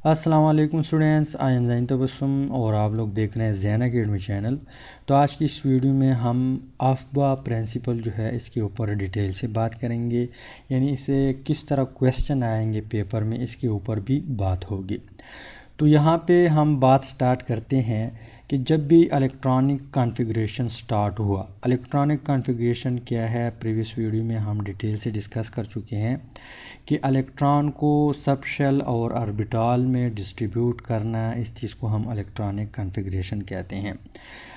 अस्सलाम वालेकुम students, I am ज़ैन तबस्सुम और आप लोग देख रहे हैं ज़ैन अकेडमी चैनल। तो आज की इस वीडियो में हम अफबा प्रिंसिपल जो है इसके ऊपर डिटेल से बात करेंगे, यानी इसे किस तरह क्वेश्चन आएंगे पेपर में इसके ऊपर भी बात होगी। तो यहाँ पे हम बात स्टार्ट करते हैं कि जब भी इलेक्ट्रॉनिक कॉन्फ़िगरेशन स्टार्ट हुआ। इलेक्ट्रॉनिक कॉन्फ़िगरेशन क्या है, प्रीवियस वीडियो में हम डिटेल से डिस्कस कर चुके हैं कि इलेक्ट्रॉन को सब शेल और ऑर्बिटल में डिस्ट्रीब्यूट करना, इस चीज़ को हम इलेक्ट्रॉनिक कॉन्फ़िगरेशन कहते हैं।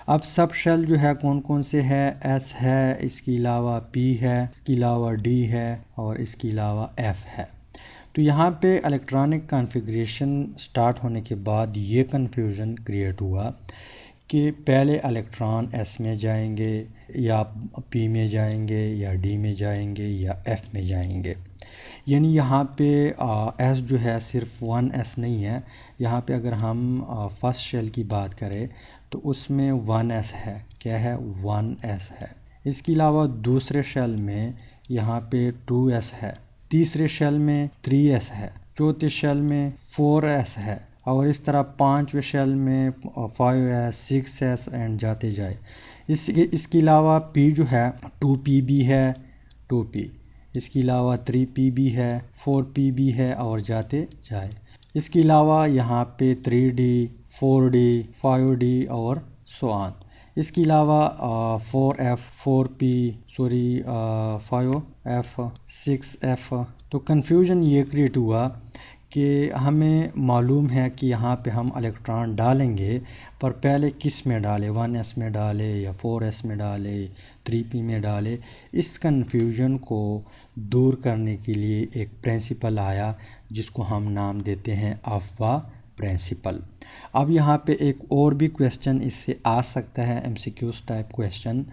अब सब शेल जो है कौन कौन से है, एस है, इसके अलावा पी है, इसके अलावा डी है और इसके अलावा एफ है। तो यहाँ पे इलेक्ट्रॉनिक कॉन्फ़िगरेशन स्टार्ट होने के बाद ये कन्फ्यूज़न क्रिएट हुआ कि पहले इलेक्ट्रॉन एस में जाएंगे या पी में जाएंगे या डी में जाएंगे या एफ में जाएंगे। यानी यहाँ पे एस जो है सिर्फ वन एस नहीं है। यहाँ पे अगर हम फर्स्ट शेल की बात करें तो उसमें वन एस है। क्या है? वन एस है। इसके अलावा दूसरे शेल में यहाँ पे टू एस है, तीसरे शेल में 3s है, चौथे शेल में 4s है और इस तरह पांचवें शेल में 5s 6s एंड जाते जाए। इसके अलावा p जो है 2p भी है, 2p, इसके अलावा 3p भी है, 4p भी है और जाते जाए। इसके अलावा यहाँ पे 3d 4d 5d और सो ऑन। इसके अलावा 4f 4p 5f 6f। तो कन्फ्यूजन ये क्रिएट हुआ कि हमें मालूम है कि यहाँ पे हम इलेक्ट्रॉन डालेंगे, पर पहले किस में डालें, 1s में डालें या 4s में डालें, 3p में डालें। इस कन्फ्यूजन को दूर करने के लिए एक प्रिंसिपल आया जिसको हम नाम देते हैं अफबा प्रिंसिपल। अब यहाँ पे एक और भी क्वेश्चन इससे आ सकता है, एमसीक्यूज टाइप क्वेश्चन,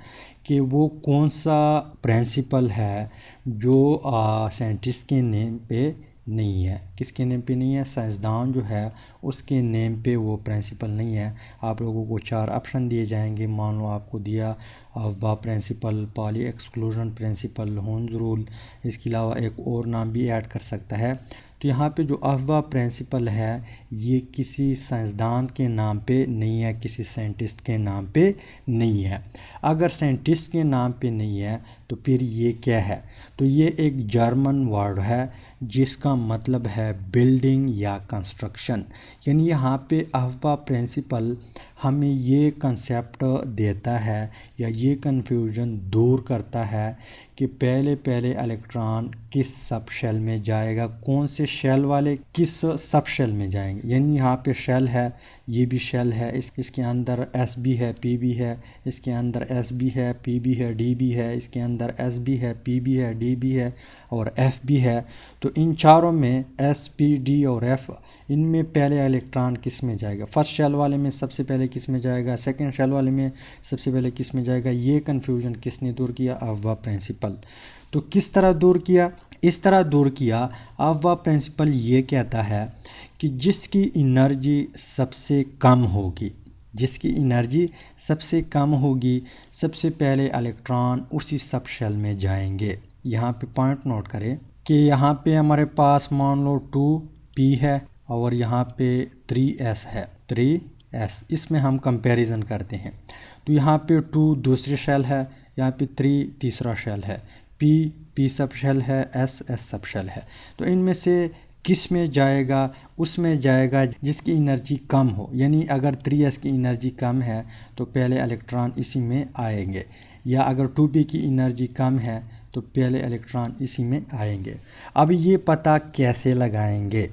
कि वो कौन सा प्रिंसिपल है जो साइंटिस्ट के नेम पे नहीं है। किसके नेम पे नहीं है? साइंसदान जो है उसके नेम पे वो प्रिंसिपल नहीं है। आप लोगों को 4 ऑप्शन दिए जाएंगे। मान लो आपको दिया aufbau principle, Pauli exclusion principle, Hund's rule, इसके अलावा एक और नाम भी ऐड कर सकता है। तो यहाँ पे जो अफबा प्रिंसिपल है ये किसी साइंसदान के नाम पे नहीं है, किसी साइंटिस्ट के नाम पे नहीं है। अगर साइंटिस्ट के नाम पे नहीं है तो फिर ये क्या है? तो ये एक जर्मन वर्ड है जिसका मतलब है बिल्डिंग या कंस्ट्रक्शन। यानी यहाँ पे अफबा प्रिंसिपल हमें ये कंसेप्ट देता है या ये कन्फ्यूजन दूर करता है कि पहले इलेक्ट्रॉन किस सब शेल में जाएगा, कौन से शेल वाले किस सब शेल में जाएंगे। यानी यहाँ पे शेल है, ये भी शेल है, इसके अंदर एस भी है, पी भी है, इसके अंदर एस भी है, पी भी है, डी भी है, इसके अंदर एस भी है, पी भी है, डी भी है और एफ भी है। तो इन चारों में एस, पी, डी और एफ, इनमें पहले इलेक्ट्रॉन किस में जाएगा? फर्स्ट शेल वाले में सबसे पहले किस में जाएगा, सेकंड शेल वाले में सबसे पहले किस में जाएगा? ये कन्फ्यूजन किसने दूर किया? अफबा प्रिंसिपल। तो किस तरह दूर किया? इस तरह दूर किया। अफबा प्रिंसिपल ये कहता है कि जिसकी एनर्जी सबसे कम होगी, जिसकी एनर्जी सबसे कम होगी, सबसे पहले इलेक्ट्रॉन उसी सब शेल में जाएंगे। यहाँ पे पॉइंट नोट करें कि यहाँ पे हमारे पास मान लो 2p है और यहाँ पे 3s है, 3s। इसमें हम कंपैरिजन करते हैं। तो यहाँ पे 2 दूसरी शेल है, यहाँ पे 3 तीसरा शेल है, p सब शेल है, s सब शेल है। तो इनमें से किस में जाएगा? उसमें जाएगा जिसकी एनर्जी कम हो। यानी अगर 3s की एनर्जी कम है तो पहले इलेक्ट्रॉन इसी में आएंगे, या अगर 2p की एनर्जी कम है तो पहले इलेक्ट्रॉन इसी में आएंगे। अब ये पता कैसे लगाएंगे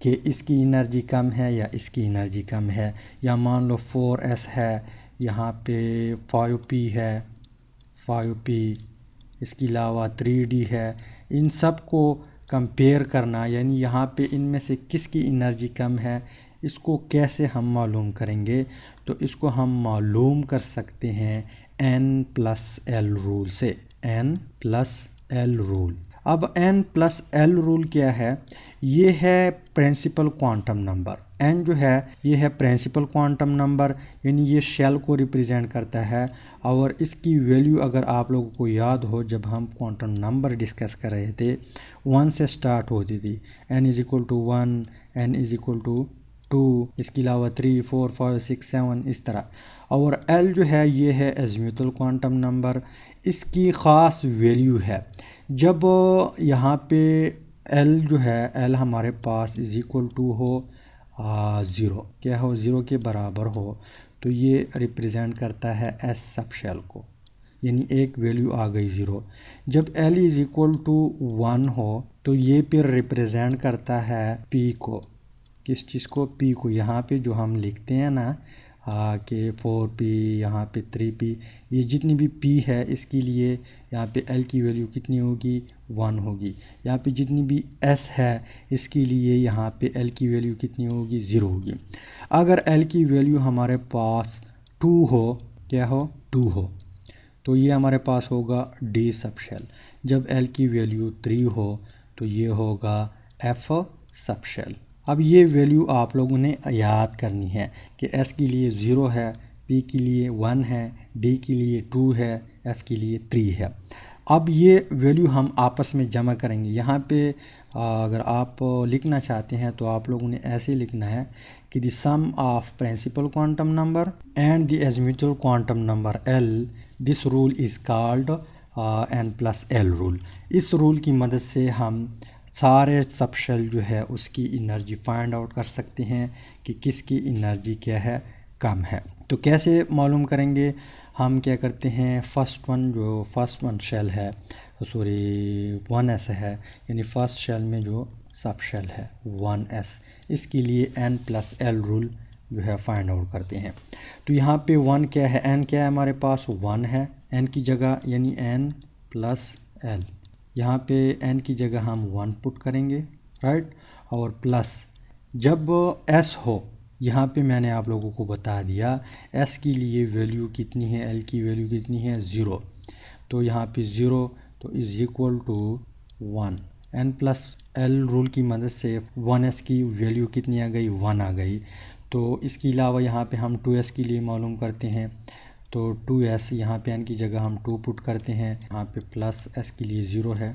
कि इसकी एनर्जी कम है या इसकी एनर्जी कम है? या मान लो 4s है, यहाँ पे 5p है, 5p, इसके अलावा 3d है। इन सब को कंपेयर करना, यानी यहाँ पे इनमें से किसकी एनर्जी कम है, इसको कैसे हम मालूम करेंगे? तो इसको हम मालूम कर सकते हैं n+l रूल से। n+l rule. अब n प्लस एल रूल क्या है, ये है प्रिंसिपल क्वांटम नंबर। n जो है ये है प्रिंसिपल क्वांटम नंबर, यानी ये शेल को रिप्रेजेंट करता है। और इसकी वैल्यू अगर आप लोगों को याद हो, जब हम क्वांटम नंबर डिस्कस कर रहे थे 1 से स्टार्ट होती थी, n is equal to 1, n is equal to 2, इसके अलावा 3, 4, 5, 6, 7 इस तरह। और L जो है ये है एज़ीमुथल क्वांटम नंबर, इसकी ख़ास वैल्यू है जब यहाँ पे L जो है L हमारे पास इज़ इक्वल टू हो 0, क्या हो 0 के बराबर हो, तो ये रिप्रेजेंट करता है S सब शेल को, यानी एक वैल्यू आ गई 0। जब L इज़ इक्वल टू 1 हो तो ये फिर रिप्रेजेंट करता है P को, किस चीज़ को, P को। यहाँ पे जो हम लिखते हैं ना कि 4P, यहाँ पे 3P, ये जितनी भी P है इसके लिए यहाँ पे L की वैल्यू कितनी होगी, 1 होगी। यहाँ पे जितनी भी S है इसके लिए यहाँ पे L की वैल्यू कितनी होगी, 0 होगी। अगर L की वैल्यू हमारे पास 2 हो, क्या हो, 2 हो, तो ये हमारे पास होगा D सब शेल। जब L की वैल्यू 3 हो तो ये होगा F सब शेल। अब ये वैल्यू आप लोगों ने याद करनी है कि S के लिए 0 है, P के लिए 1 है, D के लिए 2 है, F के लिए 3 है। अब ये वैल्यू हम आपस में जमा करेंगे। यहाँ पे अगर आप लिखना चाहते हैं तो आप लोगों ने ऐसे लिखना है कि the sum of principal quantum number and the azimuthal quantum number L, this rule is called n plus L rule. इस रूल की मदद से हम सारे सब शेल जो है उसकी एनर्जी फाइंड आउट कर सकते हैं कि किसकी एनर्जी क्या है, कम है। तो कैसे मालूम करेंगे, हम क्या करते हैं, फर्स्ट वन शेल है, सॉरी 1s है, यानी फर्स्ट शेल में जो सब शेल है 1s, इसके लिए n प्लस एल रूल जो है फाइंड आउट करते हैं। तो यहाँ पे 1 क्या है, n क्या है हमारे पास, 1 है, n की जगह यानी n प्लस एल, यहाँ पे n की जगह हम 1 पुट करेंगे, राइट। और प्लस जब s हो, यहाँ पे मैंने आप लोगों को बता दिया s की लिए वैल्यू कितनी है, l की वैल्यू कितनी है, 0, तो यहाँ पे 0 तो is equal to 1। n plus L rule की मदद से 1s की वैल्यू कितनी आ गई, 1 आ गई। तो इसके अलावा यहाँ पे हम 2s के लिए मालूम करते हैं, तो 2s यहाँ पे n की जगह हम 2 पुट करते हैं, यहाँ पे प्लस s के लिए 0 है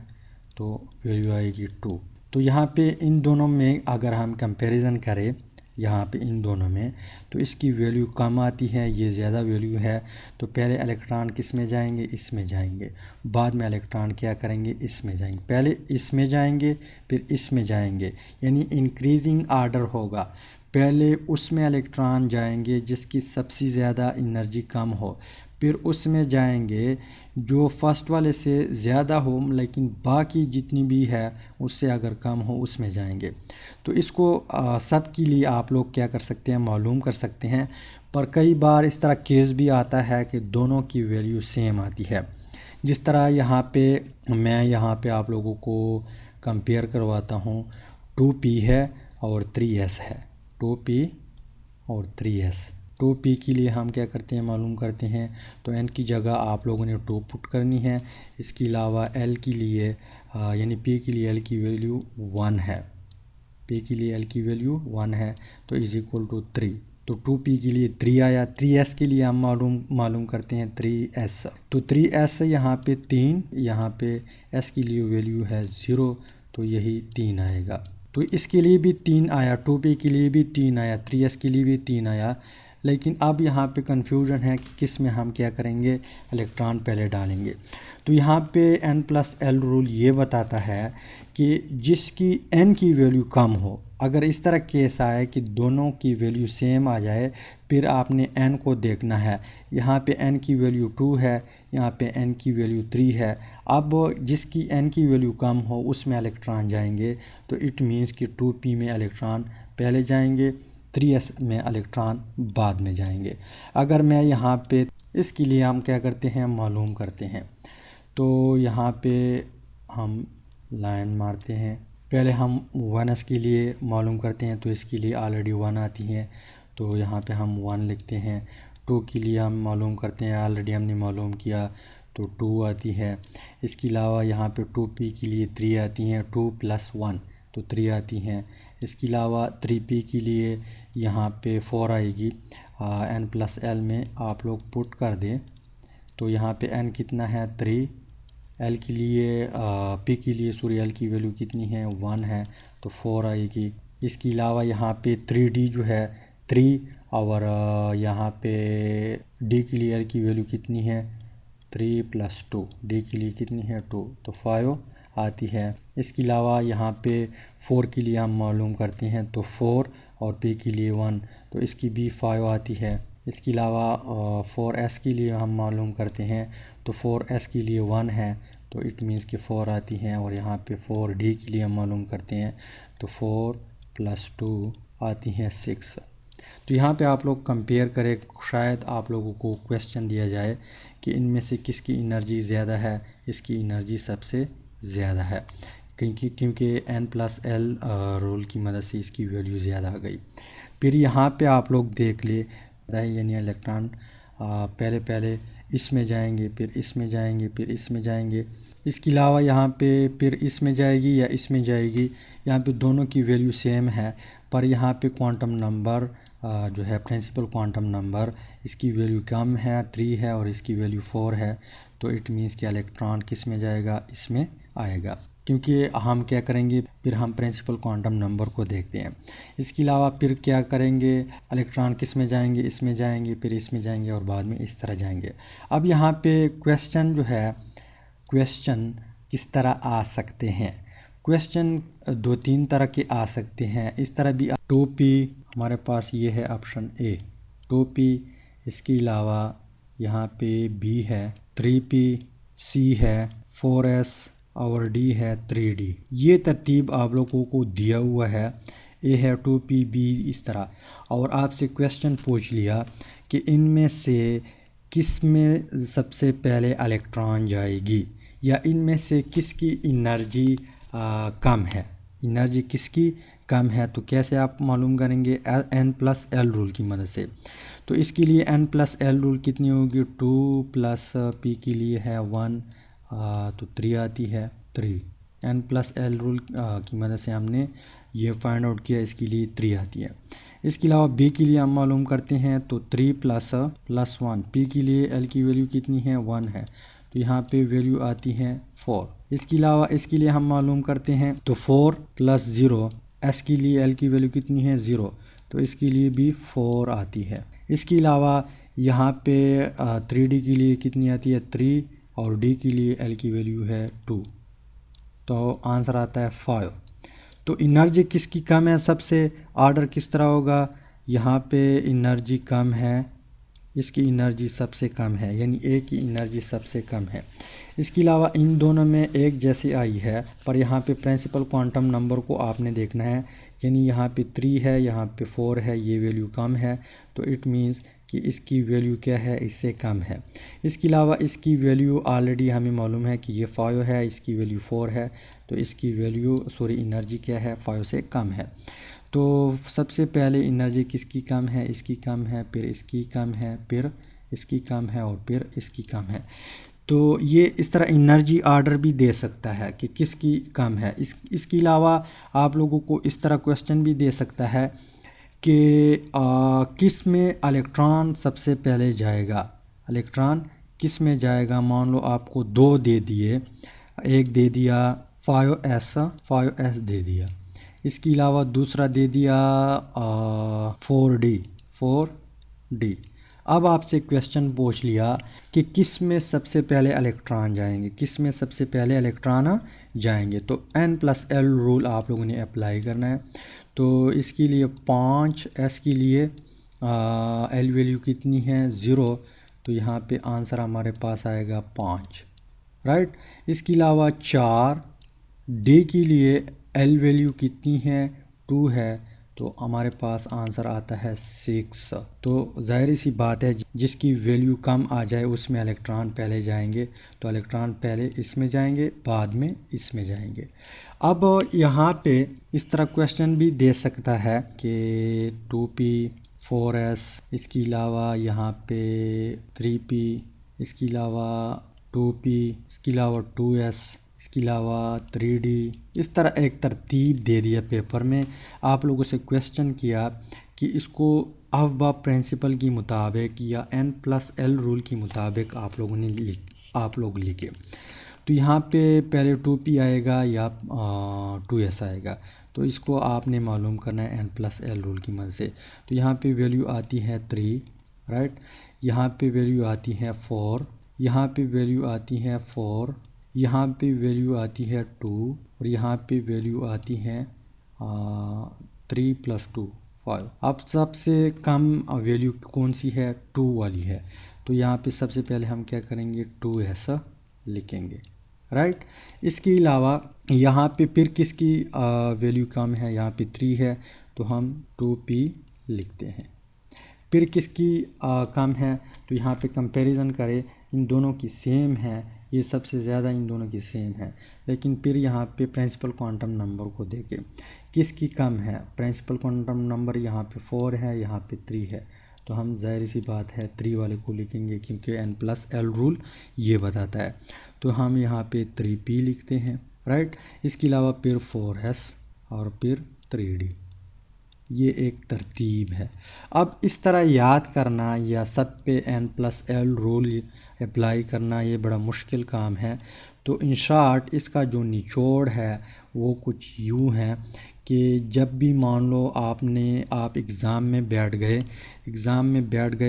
तो वैल्यू आएगी 2। तो यहाँ पे इन दोनों में अगर हम कंपैरिजन करें, यहाँ पे इन दोनों में, तो इसकी वैल्यू कम आती है, ये ज़्यादा वैल्यू है। तो पहले इलेक्ट्रॉन किस में जाएंगे, इसमें जाएंगे, बाद में इलेक्ट्रॉन क्या करेंगे, इसमें जाएंगे। पहले इसमें जाएंगे फिर इसमें जाएंगे, यानी इंक्रीजिंग आर्डर होगा। पहले उसमें इलेक्ट्रॉन जाएंगे जिसकी सबसे ज़्यादा एनर्जी कम हो, फिर उसमें जाएंगे जो फर्स्ट वाले से ज़्यादा हो लेकिन बाकी जितनी भी है उससे अगर कम हो उसमें जाएंगे। तो इसको सब के लिए आप लोग क्या कर सकते हैं, मालूम कर सकते हैं। पर कई बार इस तरह केस भी आता है कि दोनों की वैल्यू सेम आती है। जिस तरह यहाँ पे मैं यहाँ पे आप लोगों को कंपेयर करवाता हूँ, 2p है और 3s है, 2p और 3s। 2p के लिए हम क्या करते हैं, मालूम करते हैं, तो n की जगह आप लोगों ने 2 पुट करनी है। इसके अलावा l के लिए यानी p के लिए l की वैल्यू 1 है, p के लिए l की वैल्यू 1 है, तो इज इक्वल टू 3। तो 2p के लिए 3 आया। 3s के लिए हम मालूम करते हैं 3s, तो 3s यहाँ पे 3, यहाँ पे s की लिए वैल्यू है 0, तो यही 3 आएगा। तो इसके लिए भी 3 आया, 2p के लिए भी 3 आया, 3s के लिए भी 3 आया। लेकिन अब यहाँ पे कन्फ्यूजन है कि किस में हम क्या करेंगे, इलेक्ट्रॉन पहले डालेंगे। तो यहाँ पे n प्लस एल रूल ये बताता है कि जिसकी n की वैल्यू कम हो, अगर इस तरह केस आए कि दोनों की वैल्यू सेम आ जाए, फिर आपने n को देखना है। यहाँ पे n की वैल्यू 2 है, यहाँ पे n की वैल्यू 3 है। अब जिसकी n की वैल्यू कम हो उसमें इलेक्ट्रॉन जाएंगे, तो इट मीन्स कि 2p में इलेक्ट्रॉन पहले जाएंगे, 3s में इलेक्ट्रॉन बाद में जाएंगे। अगर मैं यहाँ पे इसके लिए हम क्या करते हैं, मालूम करते हैं। तो यहाँ पे हम लाइन मारते हैं, पहले हम 1s के लिए मालूम करते हैं, तो इसके लिए ऑलरेडी 1 आती है, तो यहाँ पे हम 1 लिखते हैं। 2 के लिए हम मालूम करते हैं, ऑलरेडी हमने मालूम किया, तो 2 आती है। इसके अलावा यहाँ पे 2p के लिए 3 आती हैं, 2 + 1 तो 3 आती हैं। इसके अलावा 3p के लिए यहाँ पे 4 आएगी। n+l में आप लोग पुट कर दें तो यहाँ पे n कितना है 3, l के लिए p के लिए l की वैल्यू कितनी है 1 है तो 4 आएगी। इसके अलावा यहाँ पे 3d जो है 3 और यहाँ पे d के लिए l की वैल्यू कितनी है 3 + 2, d के लिए कितनी है 2 तो 5 आती है। इसके अलावा यहाँ पे 4 के लिए हम मालूम करते हैं तो 4 और p के लिए 1 तो इसकी भी 5 आती है। इसके अलावा 4s के लिए हम मालूम करते हैं तो 4s के लिए 1 है तो इट मीन्स कि 4 आती हैं। और यहाँ पे 4d के लिए हम मालूम करते हैं तो 4 + 2 आती हैं 6। तो यहाँ पे आप लोग कंपेयर करें, शायद आप लोगों को क्वेश्चन दिया जाए कि इनमें से किसकी एनर्जी ज़्यादा है। इसकी एनर्जी सबसे ज़्यादा है क्योंकि n+l रूल की मदद से इसकी वैल्यू ज़्यादा आ गई। फिर यहाँ पे आप लोग देख ले यानी इलेक्ट्रॉन पहले इसमें जाएंगे, फिर इसमें जाएंगे, फिर इसमें जाएंगे। इसके अलावा यहाँ पे फिर इसमें जाएगी या इसमें जाएगी, यहाँ पे दोनों की वैल्यू सेम है पर यहाँ पे क्वांटम नंबर जो है प्रिंसिपल क्वांटम नंबर इसकी वैल्यू कम है 3 है और इसकी वैल्यू 4 है तो इट मीन्स कि इलेक्ट्रॉन किस में जाएगा, इसमें आएगा। क्योंकि हम क्या करेंगे फिर हम प्रिंसिपल क्वांटम नंबर को देखते हैं। इसके अलावा फिर क्या करेंगे, इलेक्ट्रॉन किस में जाएंगे, इसमें जाएंगे, फिर इसमें जाएंगे और बाद में इस तरह जाएंगे। अब यहाँ पे क्वेश्चन जो है, क्वेश्चन किस तरह आ सकते हैं। क्वेश्चन 2-3 तरह के आ सकते हैं। इस तरह भी 2p हमारे पास ये है ऑप्शन ए 2p। इसके अलावा यहाँ पे b है 3p, c है 4s और d है 3d। ये तरतीब आप लोगों को दिया हुआ है, a है 2p, b इस तरह। और आपसे क्वेश्चन पूछ लिया कि इनमें से किस में सबसे पहले इलेक्ट्रॉन जाएगी या इनमें से किसकी एनर्जी कम है, एनर्जी किसकी कम है। तो कैसे आप मालूम करेंगे, n+l रूल की मदद से। तो इसके लिए n+l रूल कितनी होगी, 2 + p के लिए है 1 तो 3 आती है 3। n+l रूल की मदद से हमने ये फाइंड आउट किया, इसके लिए 3 आती है। इसके अलावा b के लिए हम मालूम करते हैं तो 3 + 1, p के लिए l की वैल्यू कितनी है 1 है तो यहाँ पे वैल्यू आती है 4। इसके अलावा इसके लिए हम मालूम करते हैं तो 4 + 0, s के लिए l की वैल्यू कितनी है 0 तो इसके लिए भी 4 आती है। इसके अलावा यहाँ पे 3d के लिए कितनी आती है 3 और d के लिए l की वैल्यू है 2 तो आंसर आता है 5। तो एनर्जी किसकी कम है, सबसे ऑर्डर किस तरह होगा, यहाँ पे एनर्जी कम है, इसकी एनर्जी सबसे कम है यानी ए की एनर्जी सबसे कम है। इसके अलावा इन दोनों में एक जैसी आई है पर यहाँ पे प्रिंसिपल क्वांटम नंबर को आपने देखना है, यानी यहाँ पे 3 है, यहाँ पे 4 है, ये वैल्यू कम है तो इट मीन्स कि इसकी वैल्यू क्या है, इससे कम है। इसके अलावा इसकी वैल्यू ऑलरेडी हमें मालूम है कि ये 5 है, इसकी वैल्यू 4 है तो इसकी वैल्यू एनर्जी क्या है 5 से कम है। तो सबसे पहले एनर्जी किसकी कम है, इसकी कम है, फिर इसकी कम है, फिर इसकी कम है और फिर इसकी कम है। तो ये इस तरह एनर्जी ऑर्डर भी दे सकता है कि किसकी कम है। इसके अलावा आप लोगों को इस तरह क्वेश्चन भी दे सकता है कि किस में इलेक्ट्रॉन सबसे पहले जाएगा, इलेक्ट्रॉन किस में जाएगा। मान लो आपको 2 दे दिए, एक दे दिया 5s दे दिया, इसके अलावा दूसरा दे दिया 4d। अब आपसे क्वेश्चन पूछ लिया कि किस में सबसे पहले इलेक्ट्रॉन जाएंगे, किस में सबसे पहले इलेक्ट्रॉन जाएंगे। तो n+l रूल आप लोगों ने अप्लाई करना है। तो इसके लिए 5s के लिए l वैल्यू कितनी है 0 तो यहाँ पे आंसर हमारे पास आएगा 5, राइट। इसके अलावा 4d के लिए l वैल्यू कितनी है 2 है तो हमारे पास आंसर आता है 6। तो ज़ाहिर सी बात है जिसकी वैल्यू कम आ जाए उसमें इलेक्ट्रॉन पहले जाएंगे, तो इलेक्ट्रॉन पहले इसमें जाएंगे बाद में इसमें जाएंगे। अब यहाँ पे इस तरह क्वेश्चन भी दे सकता है कि 2p 4s, इसके अलावा यहाँ पे 3p, इसके अलावा 2p, इसके अलावा 2s, इसके अलावा 3d। इस तरह एक तरतीब दे दिया पेपर में। आप लोगों से क्वेश्चन किया कि इसको अफबा प्रिंसिपल के मुताबिक या n+l रूल के मुताबिक आप लोग लिखे। तो यहाँ पे पहले 2p आएगा या 2s आएगा, तो इसको आपने मालूम करना है n+l रूल की मदद से। तो यहाँ पे वैल्यू आती है 3, राइट। यहाँ पे वैल्यू आती है 4, यहाँ पे वैल्यू आती है 4, यहाँ पे वैल्यू आती है 2, और यहाँ पे वैल्यू आती है 3 + 2 5। अब सबसे कम वैल्यू कौन सी है? 2 वाली है। तो यहाँ पे सबसे पहले हम क्या करेंगे? 2s लिखेंगे, राइट। इसके अलावा यहाँ पे फिर किसकी वैल्यू कम है? यहाँ पे 3 है, तो हम 2p लिखते हैं। फिर किसकी कम है? तो यहाँ पे कंपैरिजन करें, इन दोनों की सेम है, ये सबसे ज़्यादा इन दोनों की सेम है। लेकिन फिर यहाँ पे प्रिंसिपल क्वांटम नंबर को देखें, किसकी कम है? प्रिंसिपल क्वांटम नंबर यहाँ पे 4 है, यहाँ पे 3 है, तो हम ज़ाहिर सी बात है 3 वाले को लिखेंगे, क्योंकि n+l रूल ये बताता है। तो हम यहाँ पे 3p लिखते हैं, राइट। इसके अलावा फिर 4s और फिर 3d। ये एक तरतीब है। अब इस तरह याद करना या सब पे n+l रूल अप्लाई करना ये बड़ा मुश्किल काम है। तो इन शॉर्ट इसका जो निचोड़ है वो कुछ यूँ है कि जब भी मान लो आप एग्ज़ाम में बैठ गए,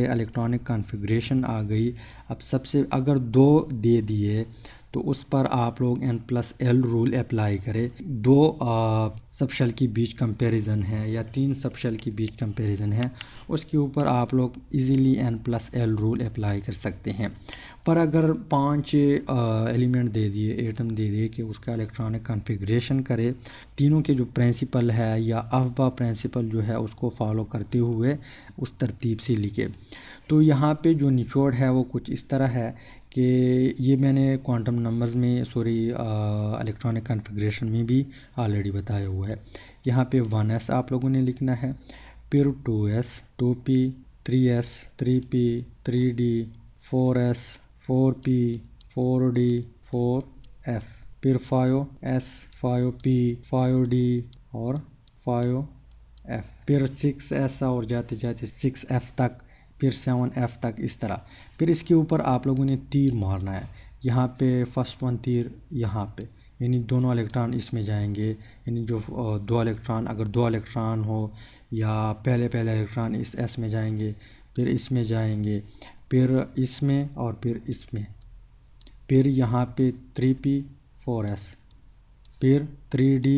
इलेक्ट्रॉनिक कॉन्फ़िगरेशन आ गई, अब सबसे अगर 2 दे दिए तो उस पर आप लोग n+l रूल अप्लाई करें। 2 सब शेल के बीच कंपैरिजन है या 3 सब शेल के बीच कंपैरिजन है, उसके ऊपर आप लोग इजीली n+l रूल अप्लाई कर सकते हैं। पर अगर 5 एलिमेंट दे दिए, एटम दे दिए कि उसका इलेक्ट्रॉनिक कॉन्फ़िगरेशन करे, तीनों के जो प्रिंसिपल है या अफबा प्रिंसिपल जो है उसको फॉलो करते हुए उस तरतीब से लिखे। तो यहाँ पे जो निचोड़ है वो कुछ इस तरह है कि ये मैंने क्वांटम नंबर्स में इलेक्ट्रॉनिक कॉन्फ़िगरेशन में भी ऑलरेडी बताया हुआ है। यहाँ पे 1s आप लोगों ने लिखना है, फिर 2s, 2p, 3s, 3p, 3d, 4s, 4p, 4d, 4f, फिर 5s, 5p, 5d और 5f, फिर 6s और जाते जाते 6f तक, फिर 7f तक, इस तरह। फिर इसके ऊपर आप लोगों ने तीर मारना है। यहाँ पे फर्स्ट 1 तीर यहाँ पे, यानी दोनों इलेक्ट्रॉन इसमें जाएंगे, यानी जो 2 इलेक्ट्रॉन, अगर 2 इलेक्ट्रॉन हो या पहले इलेक्ट्रॉन इस s में जाएंगे, फिर इसमें जाएंगे, फिर इसमें और फिर इसमें, फिर यहाँ पे 3p, 4s, फिर 3d,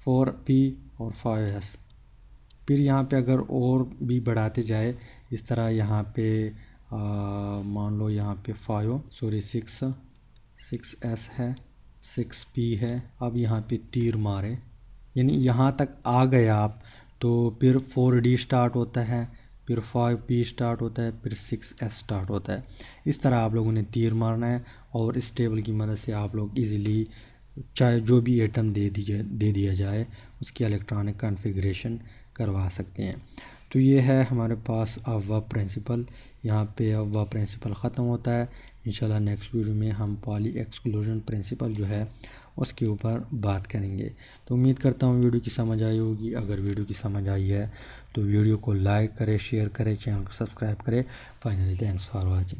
4p और 5s। फिर यहाँ पे अगर और भी बढ़ाते जाए इस तरह, यहाँ पे मान लो यहाँ पे 6s है, 6p है। अब यहाँ पे तीर मारे, यानी यहाँ तक आ गए आप, तो फिर 4d स्टार्ट होता है, फिर 5p स्टार्ट होता है, फिर 6s स्टार्ट होता है। इस तरह आप लोगों ने तीर मारना है और इस टेबल की मदद से आप लोग इजीली चाहे जो भी एटम दे दिया जाए उसकी इलेक्ट्रॉनिक कॉन्फ़िगरेशन करवा सकते हैं। तो ये है हमारे पास अफबा प्रिंसिपल। यहाँ पे अफबा प्रिंसिपल ख़त्म होता है। इंशाल्लाह नेक्स्ट वीडियो में हम पॉली एक्सक्लूजन प्रिंसिपल जो है उसके ऊपर बात करेंगे। तो उम्मीद करता हूँ वीडियो की समझ आई होगी। अगर वीडियो की समझ आई है तो वीडियो को लाइक करें, शेयर करें, चैनल को सब्सक्राइब करें। Finally thanks for watching.